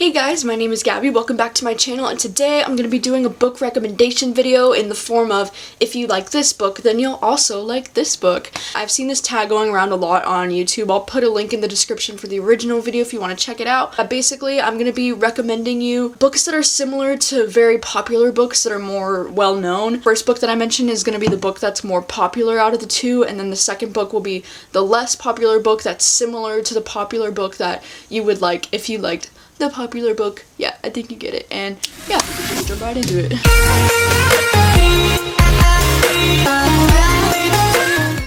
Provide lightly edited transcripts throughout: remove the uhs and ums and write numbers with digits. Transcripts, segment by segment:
Hey guys, my name is Gabby, welcome back to my channel, and today I'm going to be doing a book recommendation video in the form of, if you like this book, then you'll also like this book. I've seen this tag going around a lot on YouTube. I'll put a link in the description for the original video if you want to check it out. Basically, I'm going to be recommending you books that are similar to very popular books that are more well-known. First book that I mentioned is going to be the book that's more popular out of the two, and then the second book will be the less popular book that's similar to the popular book that you would like if you liked the popular book. Yeah, I think you get it. And yeah, just jump right into it.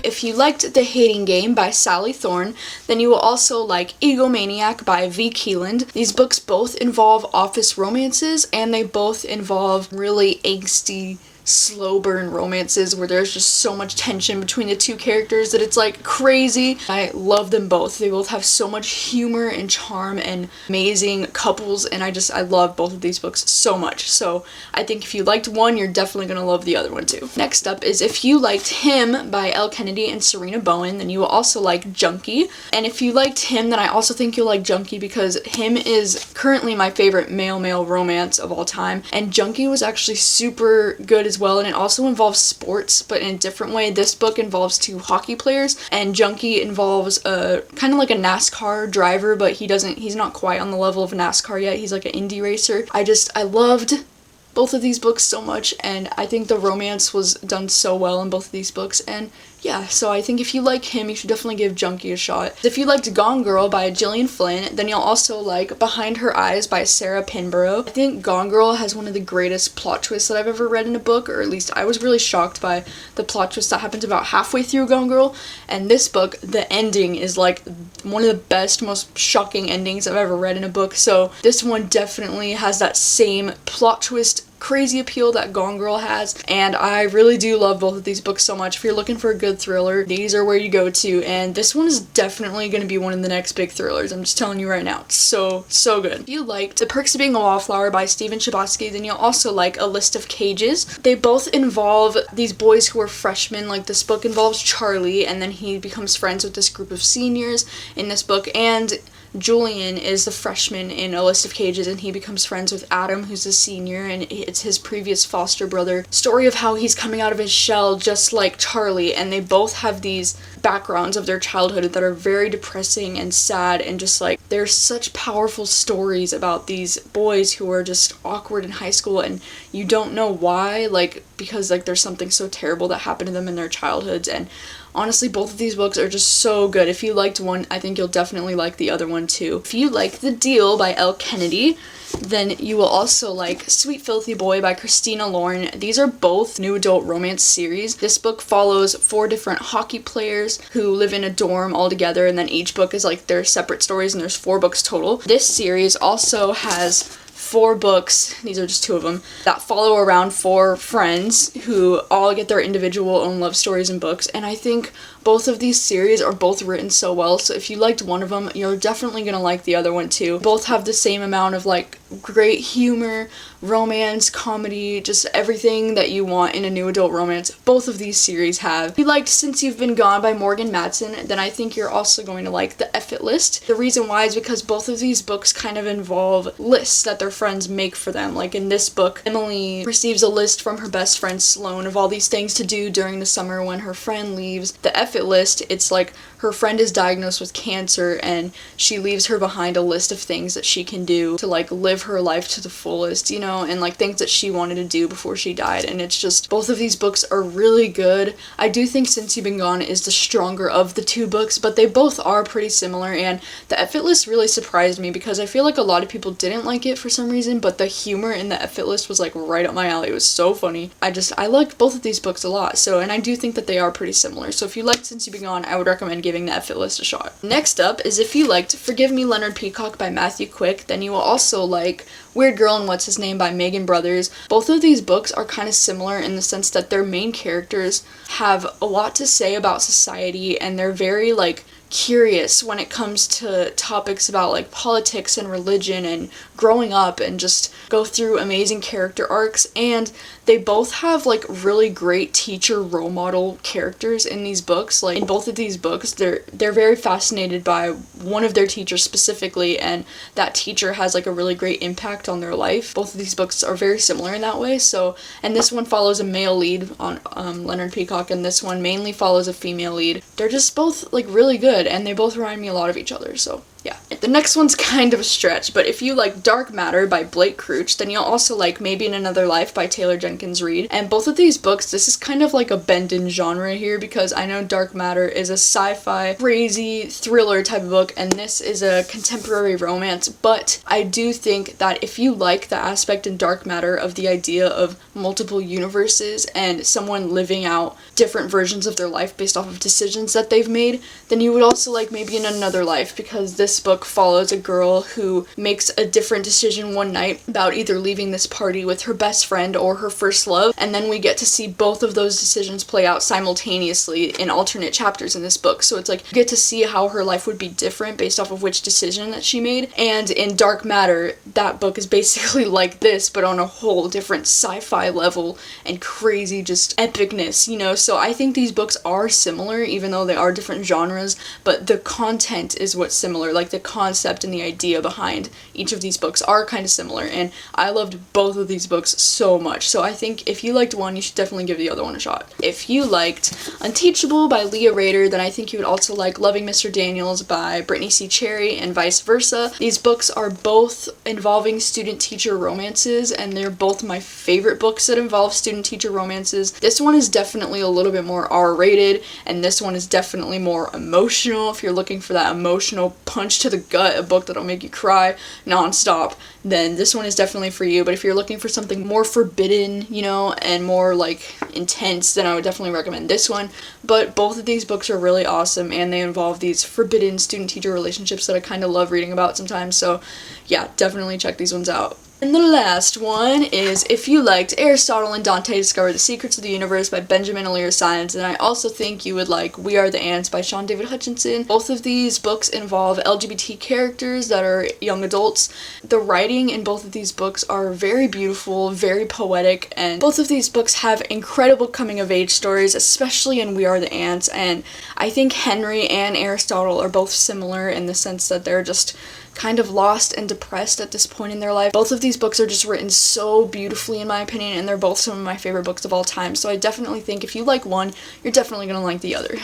If you liked The Hating Game by Sally Thorne, then you will also like Egomaniac by V. Keeland. These books both involve office romances, and they both involve really angsty, slow burn romances where there's just so much tension between the two characters that it's like crazy. I love them both. They both have so much humor and charm and amazing couples, and I love both of these books so much. So I think if you liked one, you're definitely gonna love the other one too. Next up is If You Liked Him by Elle Kennedy and Serena Bowen, then you will also like Junkie. And if you liked him, then I also think you'll like Junkie, because him is currently my favorite male-male romance of all time, and Junkie was actually super good as well, and it also involves sports, but in a different way. This book involves two hockey players, and Junkie involves a kind of like a NASCAR driver, but he's not quite on the level of NASCAR yet. He's like an indie racer. I loved both of these books so much, and I think the romance was done so well in both of these books, and yeah, so I think if you like him, you should definitely give Junkie a shot. If you liked Gone Girl by Gillian Flynn, then you'll also like Behind Her Eyes by Sarah Pinborough. I think Gone Girl has one of the greatest plot twists that I've ever read in a book, or at least I was really shocked by the plot twist that happens about halfway through Gone Girl, and this book, the ending is like one of the best, most shocking endings I've ever read in a book, so this one definitely has that same plot twist crazy appeal that Gone Girl has, and I really do love both of these books so much. If you're looking for a good thriller, these are where you go to, and this one is definitely going to be one of the next big thrillers. I'm just telling you right now. It's so good. If you liked The Perks of Being a Wallflower by Stephen Chbosky, then you'll also like A List of Cages. They both involve these boys who are freshmen. Like, this book involves Charlie, and then he becomes friends with this group of seniors in this book, and Julian is the freshman in A List of Cages, and he becomes friends with Adam, who's a senior, and it's his previous foster brother. Story of how he's coming out of his shell just like Charlie, and they both have these backgrounds of their childhood that are very depressing and sad, and just like, there's such powerful stories about these boys who are just awkward in high school, and you don't know why, like, because like there's something so terrible that happened to them in their childhoods. And honestly, both of these books are just so good. If you liked one, I think you'll definitely like the other one too. If you like The Deal by Elle Kennedy, then you will also like Sweet Filthy Boy by Christina Lauren. These are both new adult romance series. This book follows 4 different hockey players who live in a dorm all together, and then each book is like their separate stories, and there's 4 books total. This series also has 4 books, these are just 2 of them, that follow around 4 friends who all get their individual own love stories and books, and I think both of these series are both written so well, so if you liked one of them, you're definitely gonna like the other one too. Both have the same amount of like great humor, romance, comedy, just everything that you want in a new adult romance. Both of these series have. If you liked Since You've Been Gone by Morgan Matson, then I think you're also going to like The F It List. The reason why is because both of these books kind of involve lists that their friends make for them. Like in this book, Emily receives a list from her best friend Sloane of all these things to do during the summer when her friend leaves. The F It List, it's like her friend is diagnosed with cancer, and she leaves her behind a list of things that she can do to like live her life to the fullest, you know, and like things that she wanted to do before she died. And it's just, both of these books are really good. I do think Since You've Been Gone is the stronger of the 2 books, but they both are pretty similar, and The F It List really surprised me because I feel like a lot of people didn't like it for some reason, but the humor in The F It List was like right up my alley. It was so funny. I liked both of these books a lot, so, and I do think that they are pretty similar. So if you liked Since You've Been Gone, I would recommend giving The F It List a shot. Next up is If You Liked Forgive Me, Leonard Peacock by Matthew Quick, then you will also like Weird Girl and What's His Name by Megan Brothers. Both of these books are kind of similar in the sense that their main characters have a lot to say about society, and they're very like curious when it comes to topics about like politics and religion and growing up, and just go through amazing character arcs. And they both have like really great teacher role model characters in these books. Like in both of these books, they're very fascinated by one of their teachers specifically, and that teacher has like a really great impact on their life. Both of these books are very similar in that way. So, and this one follows a male lead on Leonard Peacock, and this one mainly follows a female lead. They're just both like really good, and they both remind me a lot of each other. So yeah. The next one's kind of a stretch, but if you like Dark Matter by Blake Crouch, then you'll also like Maybe in Another Life by Taylor Jenkins Reid. And both of these books, this is kind of like a bend in genre here, because I know Dark Matter is a sci-fi, crazy thriller type of book, and this is a contemporary romance. But I do think that if you like the aspect in Dark Matter of the idea of multiple universes and someone living out different versions of their life based off of decisions that they've made, then you would also like Maybe in Another Life, because this book follows a girl who makes a different decision one night about either leaving this party with her best friend or her first love, and then we get to see both of those decisions play out simultaneously in alternate chapters in this book. So it's like you get to see how her life would be different based off of which decision that she made. And in Dark Matter, that book is basically like this, but on a whole different sci-fi level and crazy just epicness, you know. So I think these books are similar, even though they are different genres, but the content is what's similar. Like the concept and the idea behind each of these books are kind of similar, and I loved both of these books so much. So I think if you liked one, you should definitely give the other one a shot. If you liked Unteachable by Leah Rader, then I think you would also like Loving Mr. Daniels by Brittany C. Cherry, and vice versa. These books are both involving student-teacher romances, and they're both my favorite books that involve student-teacher romances. This one is definitely a little bit more R-rated, and this one is definitely more emotional. If you're looking for that emotional punch to the gut, a book that'll make you cry nonstop, then this one is definitely for you. But if you're looking for something more forbidden, you know, and more like intense, then I would definitely recommend this one. But both of these books are really awesome, and they involve these forbidden student-teacher relationships that I kind of love reading about sometimes. So yeah, definitely check these ones out. And the last one is if you liked Aristotle and Dante Discover the Secrets of the Universe by Benjamin Alir Sines, and I also think you would like We Are the Ants by Sean David Hutchinson. Both of these books involve LGBT characters that are young adults. The writing in both of these books are very beautiful, very poetic, and both of these books have incredible coming-of-age stories, especially in We Are the Ants. And I think Henry and Aristotle are both similar in the sense that they're just kind of lost and depressed at this point in their life. Both of these books are just written so beautifully in my opinion, and they're both some of my favorite books of all time. So I definitely think if you like one, you're definitely gonna like the other.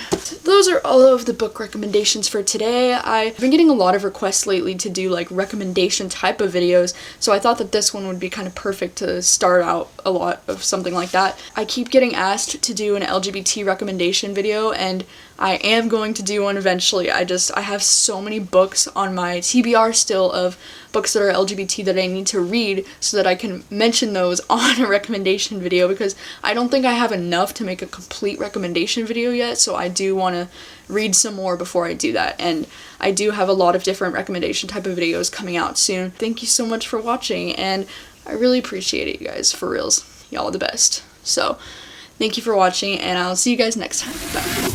Those are all of the book recommendations for today. I've been getting a lot of requests lately to do like recommendation type of videos, so I thought that this one would be kind of perfect to start out a lot of something like that. I keep getting asked to do an LGBT recommendation video, and I am going to do one eventually. I have so many books on my TBR still of books that are LGBT that I need to read so that I can mention those on a recommendation video, because I don't think I have enough to make a complete recommendation video yet, so I do want to read some more before I do that. And I do have a lot of different recommendation type of videos coming out soon. Thank you so much for watching, and I really appreciate it, you guys, for reals. Y'all are the best. So, thank you for watching, and I'll see you guys next time. Bye.